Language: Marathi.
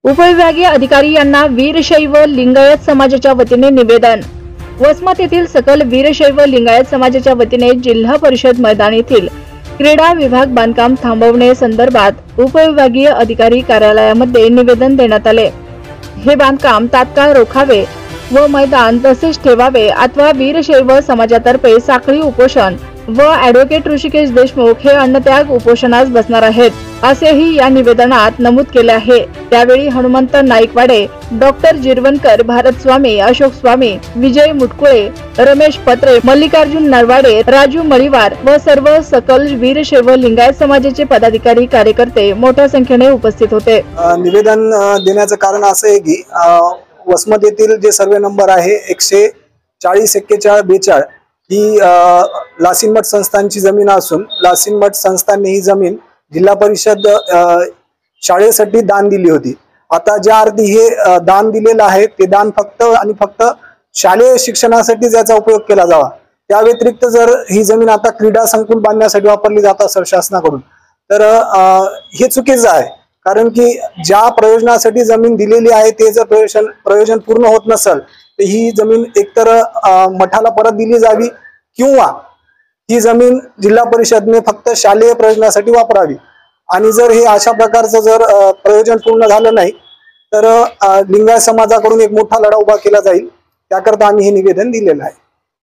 उपविभागीय अधिकारी यांना वीरशैव लिंगायत समाजाच्या वतीने निवेदन। वसमत येथील सकल वीरशैव लिंगायत समाजाच्या वतीने जिल्हा परिषद मैदान येथील क्रीडा विभाग बांधकाम थांबवणे संदर्भात उपविभागीय अधिकारी कार्यालयामध्ये निवेदन देण्यात आले। हे बांधकाम तात्काळ रोखावे व मैदान तसेच ठेवावे अथवा वीरशैव समाजातर्फे साखळी उपोषण व ॲडव्होकेट ऋषिकेश देशमुख हे अन्नत्याग उपोषणास बसणार आहेत, असेही या निवेदनात नमूद केले आहे। त्यावेळी हनुमंत नाईकवाडे, डॉक्टर जिरवणकर, भारत स्वामी, अशोक स्वामी, विजय मुटकुळे, रमेश पत्रे, मल्लिकार्जुन नरवाडे, राजू मळीवार व सर्व सकल वीरशैव लिंगायत समाजाचे पदाधिकारी कार्यकर्ते मोठ्या संख्येने उपस्थित होते। निवेदन देण्याचं कारण असं आहे की वसमत येथील जे सर्वे नंबर आहे 140-41-42 ही लासीन मठ संस्थांची जमीन असून लासीन मठ संस्थांनी ही जमीन जिल्हा परिषद शाळेसाठी दान दिली होती। आता ज्या अर्थी हे दान दिलेलं आहे ते दान फक्त आणि फक्त शालेय शिक्षणासाठी ज्याचा उपयोग केला जावा, त्या व्यतिरिक्त जर ही जमीन आता क्रीडा संकुल बांधण्यासाठी वापरली जात असेल शासनाकडून तर हे चुकीचं आहे। कारण की ज्या प्रयोजनासाठी जमीन दिलेली आहे ते जर प्रयोजन पूर्ण होत नसेल तर ही जमीन एकतर मठाला परत दिली जावी किंवा ही जमीन जिल्हा परिषदने फक्त शालेय प्रयोजनासाठी वापरावी। आणि जर हे अशा प्रकारचं जर प्रयोजन पूर्ण झालं नाही तर लिंगायत समाजाकडून एक मोठा लढा उभा केला जाईल, त्याकरता आम्ही हे निवेदन दिलेलं आहे।